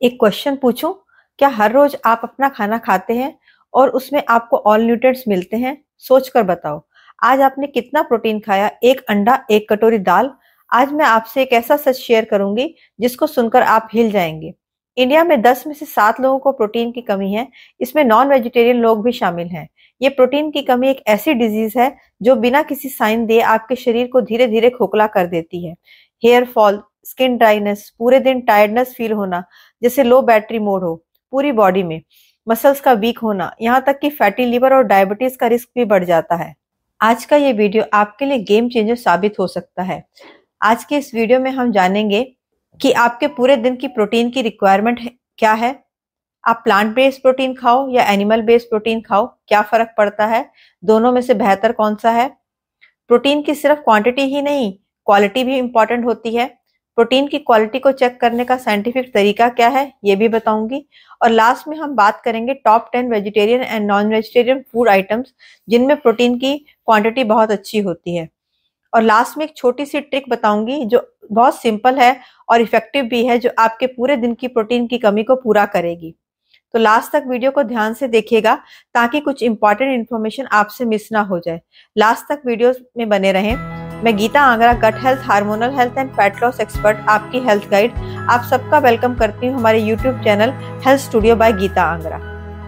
एक क्वेश्चन पूछूं? क्या हर रोज आप अपना खाना खाते हैं और उसमें आपको ऑल न्यूट्रिएंट्स मिलते हैं? सोच कर बताओ। आज आपने कितना प्रोटीन खाया? एक अंडा, एक कटोरी दाल। आज मैं आपसे एक ऐसा सच शेयर करूंगी जिसको सुनकर आप हिल जाएंगे। इंडिया में 10 में से 7 लोगों को प्रोटीन की कमी है। इसमें नॉन वेजिटेरियन लोग भी शामिल हैं। ये प्रोटीन की कमी एक ऐसी डिजीज है जो बिना किसी साइन दिए आपके शरीर को धीरे धीरे खोखला कर देती है। हेयर फॉल, स्किन ड्राइनेस, पूरे दिन टायर्डनेस फील होना, जैसे लो बैटरी मोड हो पूरी बॉडी में, मसल्स का वीक होना, यहाँ तक कि फैटी लिवर और डायबिटीज का रिस्क भी बढ़ जाता है। आज का ये वीडियो आपके लिए गेम चेंजर साबित हो सकता है। आज के इस वीडियो में हम जानेंगे कि आपके पूरे दिन की प्रोटीन की रिक्वायरमेंट क्या है। आप प्लांट बेस्ड प्रोटीन खाओ या एनिमल बेस्ड प्रोटीन खाओ, क्या फर्क पड़ता है? दोनों में से बेहतर कौन सा है? प्रोटीन की सिर्फ क्वांटिटी ही नहीं, क्वालिटी भी इंपॉर्टेंट होती है। प्रोटीन की क्वालिटी को चेक करने का साइंटिफिक तरीका क्या है, ये भी बताऊंगी। और लास्ट में हम बात करेंगे top 10 vegetarian and non vegetarian food items जिनमें प्रोटीन की क्वांटिटी बहुत अच्छी होती है। और लास्ट में एक छोटी सी ट्रिक बताऊंगी जो बहुत सिंपल है और इफेक्टिव भी है, जो आपके पूरे दिन की प्रोटीन की कमी को पूरा करेगी। तो लास्ट तक वीडियो को ध्यान से देखिएगा ताकि कुछ इंपॉर्टेंट इन्फॉर्मेशन आपसे मिस ना हो जाए। लास्ट तक वीडियो में बने रहें। मैं Geeta Angra, gut health, hormonal health and fat loss expert, आपकी हेल्थ गाइड, आप सबका वेलकम करती हूँ हमारे YouTube channel health studio by Geeta Angra.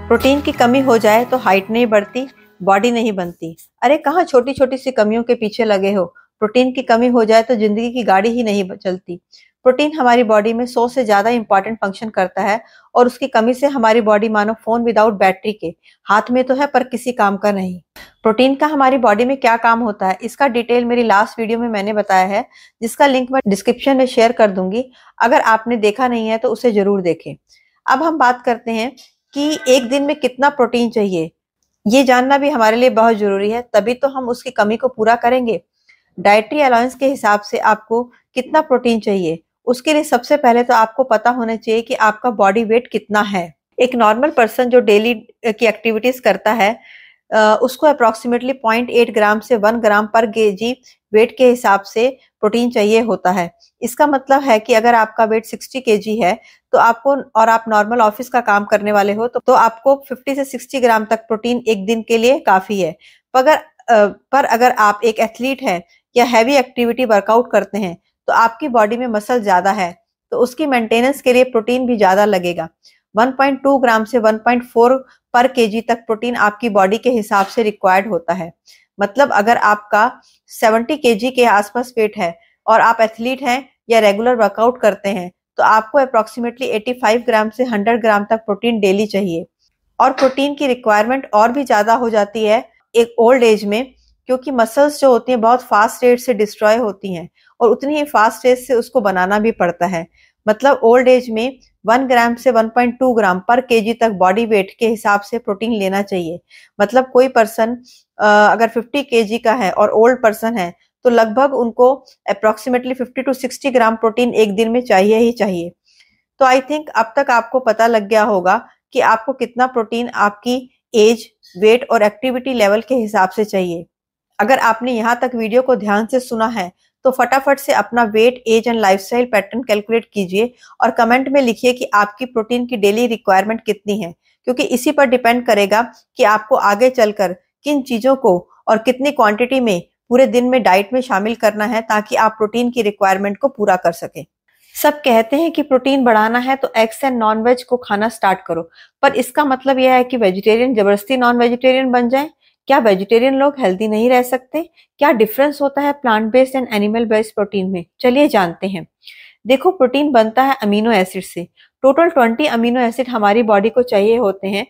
Protein की कमी हो जाए तो हाइट नहीं बढ़ती, बॉडी नहीं बनती। अरे कहाँ छोटी छोटी सी कमियों के पीछे लगे हो। प्रोटीन की कमी हो जाए तो जिंदगी की गाड़ी ही नहीं चलती। प्रोटीन हमारी बॉडी में 100 से ज्यादा इंपॉर्टेंट फंक्शन करता है और उसकी कमी से हमारी बॉडी मानो फोन विदाउट बैटरी के, हाथ में तो है पर किसी काम का नहीं। प्रोटीन का हमारी बॉडी में क्या काम होता है, इसका डिटेल मेरी लास्ट वीडियो में मैंने बताया है, जिसका लिंक मैं डिस्क्रिप्शन में शेयर कर दूंगी। अगर आपने देखा नहीं है तो उसे जरूर देखें। अब हम बात करते हैं कि एक दिन में कितना प्रोटीन चाहिए। ये जानना भी हमारे लिए बहुत जरूरी है, तभी तो हम उसकी कमी को पूरा करेंगे। डाइटरी अलाउंस के हिसाब से आपको कितना प्रोटीन चाहिए, उसके लिए सबसे पहले तो आपको पता होना चाहिए कि आपका बॉडी वेट कितना है। एक नॉर्मल पर्सन जो डेली की एक्टिविटीज करता है उसको अप्रोक्सीमेटली 0.8 ग्राम से 1 ग्राम पर केजी वेट के हिसाब से प्रोटीन चाहिए होता है। इसका मतलब है कि अगर आपका वेट 60 केजी है तो आपको, और आप नॉर्मल ऑफिस का काम करने वाले हो, तो आपको 50 से 60 ग्राम तक प्रोटीन एक दिन के लिए काफी है। पर अगर आप एक एथलीट हैं या हैवी एक्टिविटी वर्कआउट करते हैं तो आपकी बॉडी में मसल ज्यादा है, तो उसकी मेंटेनेंस के लिए प्रोटीन भी ज्यादा लगेगा। 1.2 ग्राम से 1.4 पर केजी तक प्रोटीन आपकी बॉडी के हिसाब से रिक्वायर्ड होता है। मतलब अगर आपका 70 केजी के आसपास वेट है और आप एथलीट हैं या रेगुलर वर्कआउट करते हैं तो आपको अप्रोक्सीमेटली 85 ग्राम से 100 ग्राम तक प्रोटीन डेली चाहिए। और प्रोटीन की रिक्वायरमेंट और भी ज्यादा हो जाती है एक ओल्ड एज में, क्योंकि मसल्स जो होती हैं बहुत फास्ट रेट से डिस्ट्रॉय होती हैं और उतनी ही फास्ट रेट से उसको बनाना भी पड़ता है। मतलब ओल्ड एज में 1 ग्राम से 1.2 ग्राम पर केजी तक बॉडी वेट के हिसाब से प्रोटीन लेना चाहिए। मतलब कोई पर्सन अगर 50 केजी का है और ओल्ड पर्सन है तो लगभग उनको अप्रोक्सीमेटली 50 टू 60 ग्राम प्रोटीन एक दिन में चाहिए ही चाहिए। तो आई थिंक अब तक आपको पता लग गया होगा कि आपको कितना प्रोटीन आपकी एज, वेट और एक्टिविटी लेवल के हिसाब से चाहिए। अगर आपने यहाँ तक वीडियो को ध्यान से सुना है तो फटाफट से अपना weight, age and lifestyle pattern calculate कीजिए और कमेंट में लिखिए कि आपकी प्रोटीन की डेली रिक्वायरमेंट कितनी है, क्योंकि इसी पर डिपेंड करेगा कि आपको आगे चलकर किन चीजों को और कितनी क्वांटिटी में पूरे दिन में डाइट में शामिल करना है ताकि आप प्रोटीन की रिक्वायरमेंट को पूरा कर सके। सब कहते हैं कि प्रोटीन बढ़ाना है तो एग्स एंड नॉन वेज को खाना स्टार्ट करो, पर इसका मतलब यह है कि वेजिटेरियन जबरदस्ती नॉन वेजिटेरियन बन जाए? क्या वेजिटेरियन लोग हेल्दी नहीं रह सकते? क्या डिफरेंस होता है plant based and animal based protein में? चलिए जानते हैं। देखो, प्रोटीन बनता है अमीनो एसिड से। टोटल 20 अमीनो एसिड हमारी बॉडी को चाहिए होते हैं।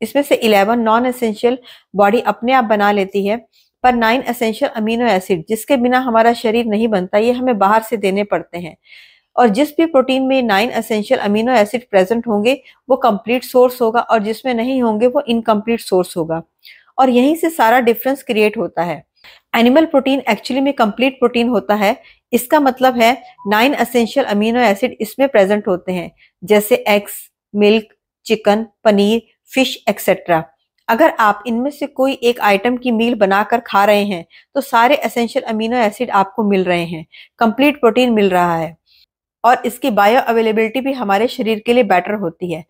इसमें से 11 नॉन एसेंशियल बॉडी अपने आप बना लेती है, पर 9 एसेंशियल अमीनो एसिड जिसके बिना हमारा शरीर नहीं बनता, ये हमें बाहर से देने पड़ते हैं। और जिस भी प्रोटीन में 9 एसेंशियल अमीनो एसिड प्रेजेंट होंगे वो कंप्लीट सोर्स होगा और जिसमें नहीं होंगे वो इनकम्प्लीट सोर्स होगा। और यहीं से सारा डिफरेंस क्रिएट होता है। एनिमल प्रोटीन एक्चुअली में कंप्लीट प्रोटीन होता है। इसका मतलब है 9 एसेंशियल अमीनो एसिड इसमें प्रेजेंट होते हैं, जैसे eggs, milk, chicken, paneer, fish etcetera. अगर आप इनमें से कोई एक आइटम की मील बनाकर खा रहे हैं तो सारे एसेंशियल अमीनो एसिड आपको मिल रहे हैं, कंप्लीट प्रोटीन मिल रहा है। और इसकी बायो अवेलेबिलिटी भी हमारे शरीर के लिए बेटर होती है।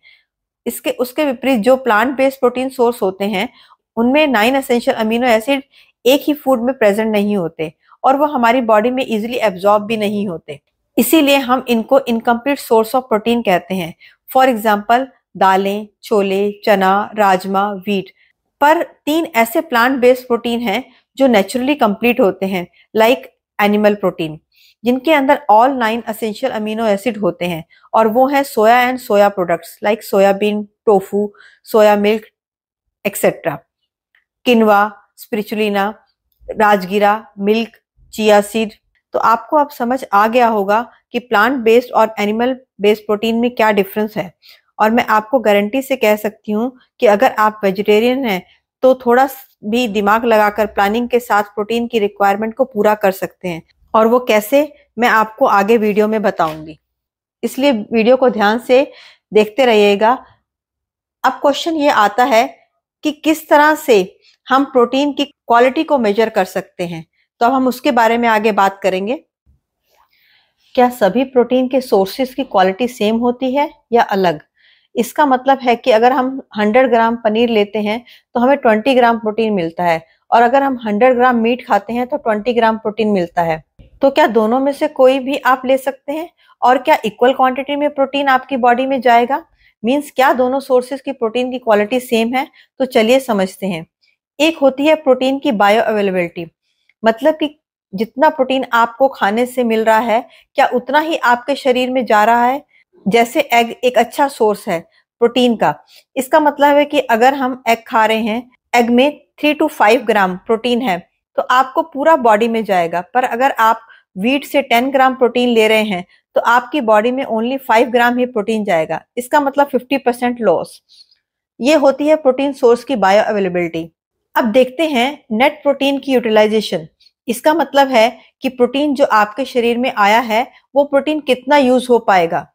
इसके उसके विपरीत जो प्लांट बेस्ड प्रोटीन सोर्स होते हैं उनमें 9 एसेंशियल अमीनो एसिड एक ही फूड में प्रेजेंट नहीं होते और वो हमारी बॉडी में इजीली एब्जॉर्ब भी नहीं होते। इसीलिए हम इनको इनकम्प्लीट सोर्स ऑफ प्रोटीन कहते हैं। फॉर एग्जाम्पल दालें, छोले, चना, राजमा, व्हीट। पर 3 ऐसे प्लांट बेस्ड प्रोटीन हैं जो नेचुरली कंप्लीट होते हैं, लाइक एनिमल प्रोटीन, जिनके अंदर ऑल 9 एसेंशियल अमीनो एसिड होते हैं, और वो है soya and soya products like soyabean, tofu, soya milk etcetera, quinoa, spirulina, rajgira, milk, chia seed. तो आपको अब समझ आ गया होगा कि प्लांट बेस्ड और एनिमल बेस्ड प्रोटीन में क्या डिफरेंस है। और मैं आपको गारंटी से कह सकती हूँ कि अगर आप वेजिटेरियन हैं तो थोड़ा भी दिमाग लगाकर प्लानिंग के साथ प्रोटीन की रिक्वायरमेंट को पूरा कर सकते हैं, और वो कैसे मैं आपको आगे वीडियो में बताऊंगी। इसलिए वीडियो को ध्यान से देखते रहिएगा। अब क्वेश्चन ये आता है कि किस तरह से हम प्रोटीन की क्वालिटी को मेजर कर सकते हैं, तो अब हम उसके बारे में आगे बात करेंगे। क्या सभी प्रोटीन के सोर्सेज की क्वालिटी सेम होती है या अलग? इसका मतलब है कि अगर हम 100 ग्राम पनीर लेते हैं तो हमें 20 ग्राम प्रोटीन मिलता है, और अगर हम 100 ग्राम मीट खाते हैं तो 20 ग्राम प्रोटीन मिलता है। तो क्या दोनों में से कोई भी आप ले सकते हैं, और क्या इक्वल क्वांटिटी में प्रोटीन आपकी बॉडी में जाएगा? मीन्स क्या दोनों सोर्सेज की प्रोटीन की क्वालिटी सेम है? तो चलिए समझते हैं। एक होती है प्रोटीन की बायो अवेलेबिलिटी, मतलब कि जितना प्रोटीन आपको खाने से मिल रहा है क्या उतना ही आपके शरीर में जा रहा है। जैसे एग एक अच्छा सोर्स है प्रोटीन का। इसका मतलब है कि अगर हम एग खा रहे हैं, एग में 3 to 5 ग्राम प्रोटीन है तो आपको पूरा बॉडी में जाएगा। पर अगर आप व्हीट से 10 ग्राम प्रोटीन ले रहे हैं तो आपकी बॉडी में ओनली 5 ग्राम ही प्रोटीन जाएगा। इसका मतलब 50% लॉस। ये होती है प्रोटीन सोर्स की बायो अवेलेबिलिटी। अब देखते हैं नेट प्रोटीन की यूटिलाइजेशन। इसका मतलब है कि प्रोटीन जो आपके शरीर में आया है वो प्रोटीन कितना यूज हो पाएगा।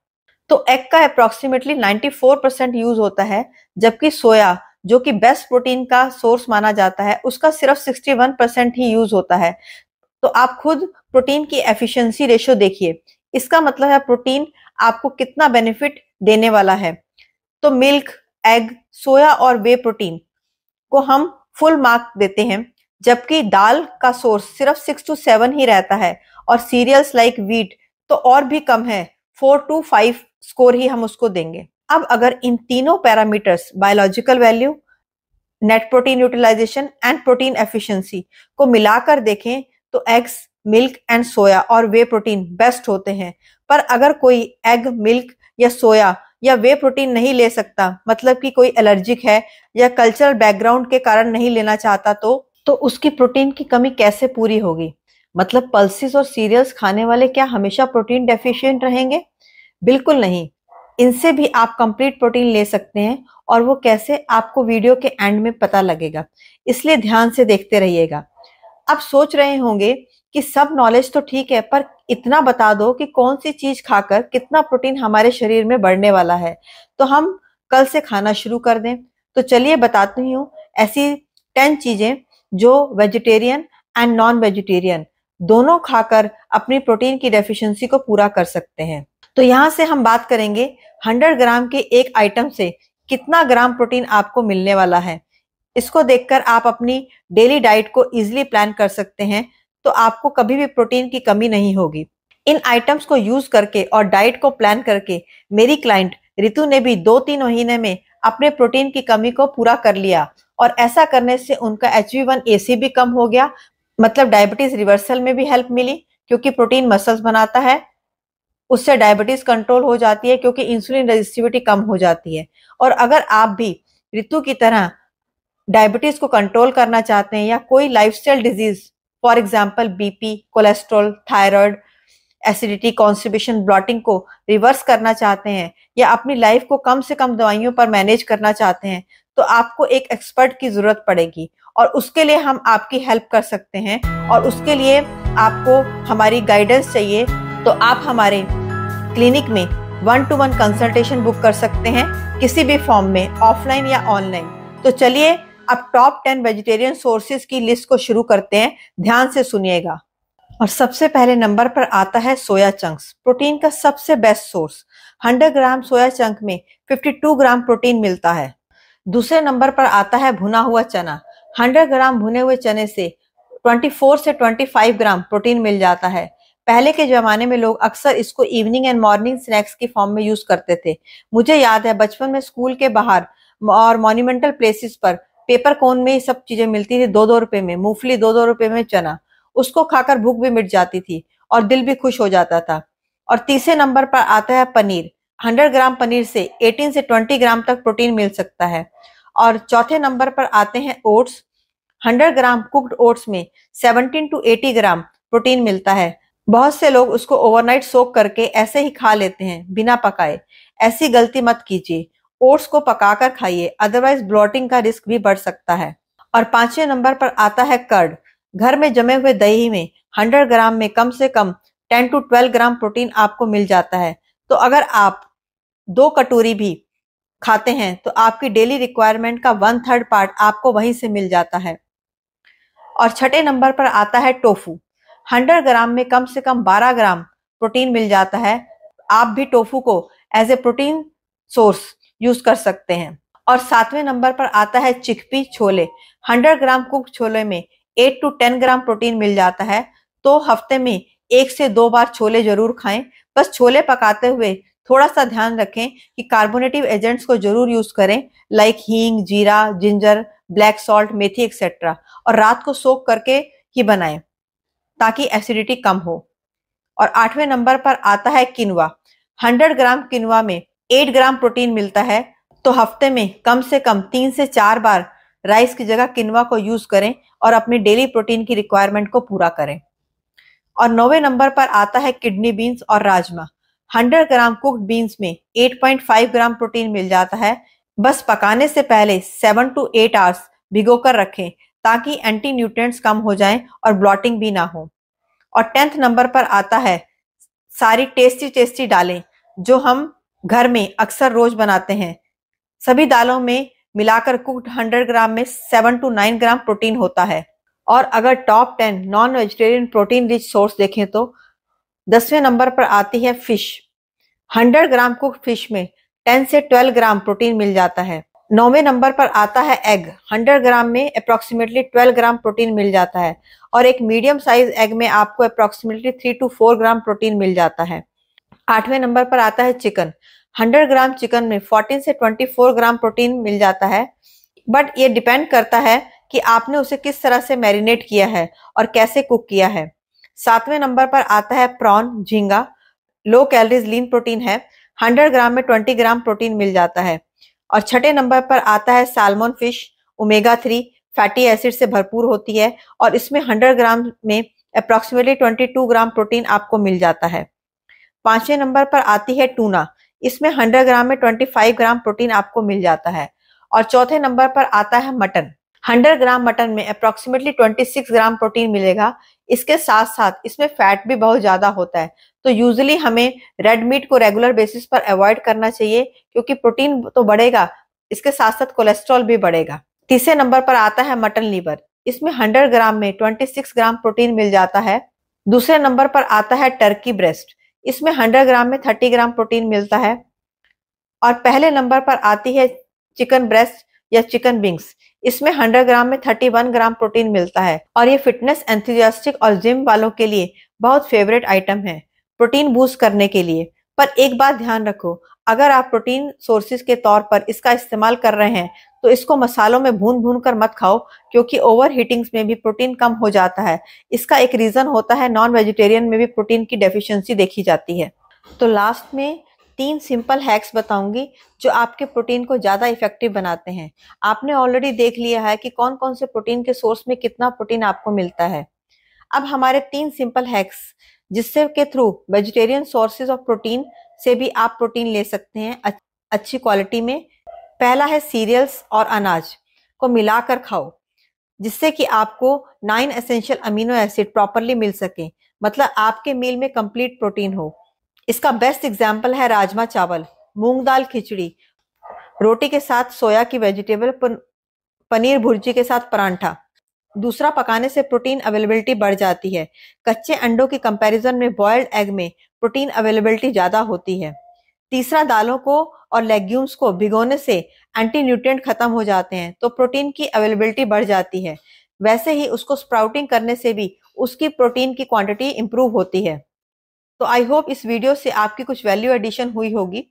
तो एग का अप्रोक्सीमेटली 94% यूज होता है, जबकि सोया जो कि बेस्ट प्रोटीन का सोर्स माना जाता है उसका सिर्फ 61% ही यूज होता है। तो आप खुद प्रोटीन की एफिशिएंसी रेशियो देखिए। इसका मतलब है प्रोटीन आपको कितना बेनिफिट देने वाला है। तो मिल्क, एग, सोया और वे प्रोटीन को हम फुल मार्क देते हैं, जबकि दाल का सोर्स सिर्फ 6 to 7 ही रहता है, और सीरियल्स लाइक व्हीट तो और भी कम है, 4 to 5 स्कोर ही हम उसको देंगे। अब अगर इन तीनों parameters biological value, net protein utilization and protein efficiency को मिलाकर देखें तो एग्स, मिल्क एंड सोया और वे प्रोटीन बेस्ट होते हैं। पर अगर कोई एग, मिल्क या सोया या वे प्रोटीन नहीं ले सकता, मतलब कि कोई एलर्जिक है या कल्चरल बैकग्राउंड के कारण नहीं लेना चाहता, तो उसकी प्रोटीन की कमी कैसे पूरी होगी? मतलब पल्सेस और सीरियल्स खाने वाले क्या हमेशा प्रोटीन डेफिशिएंट रहेंगे? बिल्कुल नहीं। इनसे भी आप कंप्लीट प्रोटीन ले सकते हैं, और वो कैसे आपको वीडियो के एंड में पता लगेगा, इसलिए ध्यान से देखते रहिएगा। आप सोच रहे होंगे कि सब नॉलेज तो ठीक है, पर इतना बता दो कि कौन सी चीज खाकर कितना प्रोटीन हमारे शरीर में बढ़ने वाला है, तो हम कल से खाना शुरू कर दें। तो चलिए बताती हूँ ऐसी 10 चीजें जो वेजिटेरियन एंड नॉन वेजिटेरियन दोनों खाकर अपनी प्रोटीन की डेफिशिएंसी को पूरा कर सकते हैं। तो यहाँ से हम बात करेंगे 100 ग्राम के एक आइटम से कितना ग्राम प्रोटीन आपको मिलने वाला है। इसको देखकर आप अपनी डेली डाइट को इजीली प्लान कर सकते हैं, तो आपको कभी भी प्रोटीन की कमी नहीं होगी। इन आइटम्स को यूज करके और डाइट को प्लान करके मेरी क्लाइंट रितु ने भी 2-3 महीने में अपने प्रोटीन की कमी को पूरा कर लिया, और ऐसा करने से उनका HbA1c भी कम हो गया। मतलब डायबिटीज रिवर्सल में भी हेल्प मिली, क्योंकि प्रोटीन मसल्स बनाता है, उससे डायबिटीज कंट्रोल हो जाती है क्योंकि इंसुलिन रेजिस्टिविटी कम हो जाती है। और अगर आप भी रितु की तरह डायबिटीज को कंट्रोल करना चाहते हैं या कोई lifestyle disease, for example BP, cholesterol, thyroid, acidity, constipation, blotting को रिवर्स करना चाहते हैं, या अपनी लाइफ को कम से कम दवाइयों पर मैनेज करना चाहते हैं, तो आपको एक एक्सपर्ट की जरूरत पड़ेगी, और उसके लिए हम आपकी हेल्प कर सकते हैं। और उसके लिए आपको हमारी गाइडेंस चाहिए, तो आप हमारे क्लिनिक में 1-to-1 कंसल्टेशन बुक कर सकते हैं, किसी भी फॉर्म में, ऑफलाइन या ऑनलाइन। तो चलिए अब टॉप 10 वेजिटेरियन सोर्सेज की लिस्ट को शुरू करते हैं। ध्यान से सुनिएगा। और सबसे पहले नंबर पर आता है सोया चंक्स, प्रोटीन का सबसे बेस्ट सोर्स। 100 ग्राम सोया चंक में 52 ग्राम प्रोटीन मिलता है। दूसरे नंबर पर आता है भुना हुआ चना। 100 ग्राम भुने हुए चने से 24 से 25 ग्राम प्रोटीन मिल जाता है। पहले के जमाने में लोग अक्सर इसको इवनिंग एंड मॉर्निंग स्नैक्स की फॉर्म में यूज करते थे। मुझे याद है बचपन में स्कूल के बाहर और मॉन्यूमेंटल प्लेसेस पर पेपर कोन में ये सब चीजें मिलती थी, 2-2 रुपए में मूंगफली, 2-2 रुपए में चना। उसको खाकर भूख भी मिट जाती थी और दिल भी खुश हो जाता था। और तीसरे नंबर पर आता है पनीर। 100 ग्राम पनीर से 18 से 20 ग्राम तक प्रोटीन मिल सकता है। और चौथे नंबर पर आते हैं ओट्स। 100 ग्राम कुक्ड ओट्स में 17 टू 80 ग्राम प्रोटीन मिलता है। बहुत से लोग उसको ओवरनाइट सोक करके ऐसे ही खा लेते हैं बिना पकाए। ऐसी गलती मत कीजिए, ओट्स को पकाकर खाइए, अदरवाइज ब्लॉटिंग का रिस्क भी बढ़ सकता है। और पांचवें नंबर पर आता है कर्ड। घर में जमे हुए दही में 100 ग्राम में कम से कम 10 टू 12 ग्राम प्रोटीन आपको मिल जाता है। तो अगर आप 2 कटोरी भी खाते हैं तो आपकी डेली रिक्वायरमेंट का 1/3 पार्ट आपको वहीं से मिल जाता है। और छठे नंबर पर आता है टोफू। 100 ग्राम में कम से कम 12 ग्राम प्रोटीन मिल जाता है। आप भी टोफू को as a protein source use कर सकते हैं। और सातवें नंबर पर आता है चिकपी छोले। 100 ग्राम कुक छोले में 8 टू 10 ग्राम प्रोटीन मिल जाता है। तो हफ्ते में 1 से 2 बार छोले जरूर खाएं। बस छोले पकाते हुए थोड़ा सा ध्यान रखें कि कार्बोनेटिव एजेंट्स को जरूर यूज करें, लाइक हींग, जीरा, जिंजर, ब्लैक सॉल्ट, मेथी एक्सेट्रा। और रात को सोक करके ही बनाएं ताकि एसिडिटी कम हो। और आठवें नंबर पर आता है किनवा। 100 ग्राम किनवा में 8 ग्राम प्रोटीन मिलता है। तो हफ्ते में कम से कम 3 से 4 बार राइस की जगह किनवा को यूज करें और अपनी डेली प्रोटीन की रिक्वायरमेंट को पूरा करें। और 9वें नंबर पर आता है किडनी बीन्स और राजमा। 100 ग्राम कुक्ड बीन्स में 8.5 ग्राम प्रोटीन मिल जाता है। बस पकाने से पहले 7 टू 8 आवर्स भिगोकर रखें ताकि एंटी न्यूट्रिएंट्स कम हो जाएं और ब्लॉटिंग भी ना हो। और 10th नंबर पर आता है सारी टेस्टी टेस्टी दालें जो हम घर में अक्सर रोज बनाते हैं। सभी दालों में मिलाकर कुक्ड 100 ग्राम में 7 टू 9 ग्राम प्रोटीन होता है। और अगर top 10 non vegetarian protein rich source देखें तो 10वें नंबर पर आती है फिश। 100 ग्राम कुक्ड फिश में 10 से 12 ग्राम प्रोटीन मिल जाता है। 9वें नंबर पर आता है एग। 100 ग्राम में अप्रोक्सीमेटली 12 ग्राम प्रोटीन मिल जाता है। और एक मीडियम साइज एग में आपको अप्रोक्सीमेटली 3 टू 4 ग्राम प्रोटीन मिल जाता है। 8वें नंबर पर आता है चिकन। 100 ग्राम चिकन में 14 से 24 ग्राम प्रोटीन मिल जाता है। बट ये डिपेंड करता है कि आपने उसे किस तरह से मैरिनेट किया है और कैसे कुक किया है। 7वें नंबर पर आता है प्रॉन, झींगा। लो कैलोरीज लीन प्रोटीन है। 100 ग्राम में 20 ग्राम प्रोटीन मिल जाता है। और छठे नंबर पर आता है salmon fish. Omega 3 fatty acid से भरपूर होती है और इसमें 100 ग्राम में अप्रोक्सीमेटली 22 ग्राम प्रोटीन आपको मिल जाता है। 5वें नंबर पर आती है टूना। इसमें 100 ग्राम में 25 ग्राम प्रोटीन आपको मिल जाता है। और चौथे नंबर पर आता है मटन। 100 ग्राम मटन में अप्रोक्सीमेटली 26 ग्राम प्रोटीन मिलेगा। इसके साथ साथ इसमें फैट भी बहुत ज्यादा होता है। तो यूजुअली हमें रेड मीट को रेगुलर बेसिस पर अवॉइड करना चाहिए क्योंकि प्रोटीन तो बढ़ेगा, इसके साथ साथ कोलेस्ट्रॉल भी बढ़ेगा। तीसरे नंबर पर आता है मटन लीवर। इसमें 100 ग्राम में 26 ग्राम प्रोटीन मिल जाता है। दूसरे नंबर पर आता है टर्की ब्रेस्ट। इसमें 100 ग्राम में 30 ग्राम प्रोटीन मिलता है। और पहले नंबर पर आती है चिकन ब्रेस्ट या चिकन विंग्स। इसमें 100 ग्राम में 31 ग्राम प्रोटीन मिलता है। और ये फिटनेस एंथुसियास्टिक और जिम वालों के लिए बहुत फेवरेट आइटम है प्रोटीन बूस्ट करने के लिए। पर एक बात ध्यान रखो, अगर आप प्रोटीन सोर्सेज के तौर पर इसका इस्तेमाल कर रहे हैं तो इसको मसालों में भून भून कर मत खाओ क्योंकि ओवर हीटिंग्स में भी प्रोटीन कम हो जाता है। इसका एक रीजन होता है नॉन वेजिटेरियन में भी प्रोटीन की डेफिशिएंसी देखी जाती है। तो लास्ट में 3 सिंपल हैक्स बताऊंगी जो आपके प्रोटीन को ज्यादा इफेक्टिव बनाते हैं। आपने ऑलरेडी देख लिया है कि कौन कौन से प्रोटीन के सोर्स में कितना प्रोटीन आपको मिलता है। अब हमारे 3 सिंपल हैक्स जिससे के through vegetarian sources of protein से भी आप प्रोटीन ले सकते हैं अच्छी क्वालिटी में। पहला है सीरियल्स और अनाज को मिलाकर खाओ जिससे कि आपको 9 एसेंशियल अमीनो एसिड प्रॉपरली मिल सके, मतलब आपके मील में कंप्लीट प्रोटीन हो। इसका बेस्ट एग्जाम्पल है राजमा चावल, मूंग दाल खिचड़ी, रोटी के साथ सोया की वेजिटेबल, पनीर भुर्जी के साथ परांठा। दूसरा, पकाने से प्रोटीन अवेलेबिलिटी बढ़ जाती है। कच्चे अंडों की कंपैरिजन में बॉयल्ड एग में प्रोटीन अवेलेबिलिटी ज्यादा होती है। तीसरा, दालों को और लेग्यूम्स को भिगोने से एंटी न्यूट्रिएंट खत्म हो जाते हैं तो प्रोटीन की अवेलेबिलिटी बढ़ जाती है। वैसे ही उसको स्प्राउटिंग करने से भी उसकी प्रोटीन की क्वांटिटी इंप्रूव होती है। तो आई होप इस वीडियो से आपकी कुछ वैल्यू एडिशन हुई होगी।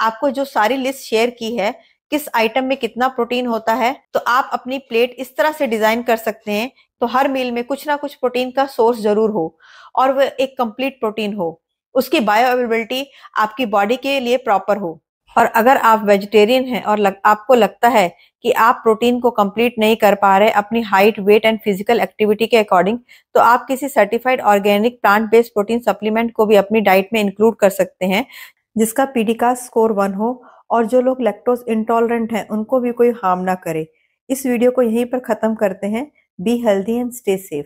आपको जो सारी लिस्ट शेयर की है, किस आइटम में कितना प्रोटीन होता है, तो आप अपनी प्लेट इस तरह से डिजाइन कर सकते हैं तो हर मील में कुछ ना कुछ प्रोटीन का सोर्स जरूर हो और वह एक कंप्लीट प्रोटीन हो, उसकी बायो अवेलेबिलिटी आपकी बॉडी के लिए प्रॉपर हो। और अगर आप वेजिटेरियन हैं और आपको लगता है कि आप प्रोटीन को कंप्लीट नहीं कर पा रहे अपनी height, weight and physical activity के अकॉर्डिंग, तो आप किसी certified organic plant based protein supplement को भी अपनी डाइट में इंक्लूड कर सकते हैं जिसका पीडीकास स्कोर 1 हो और जो लोग लैक्टोज इंटॉलरेंट हैं उनको भी कोई हार्म ना करे। इस वीडियो को यहीं पर खत्म करते हैं। Be healthy and stay safe.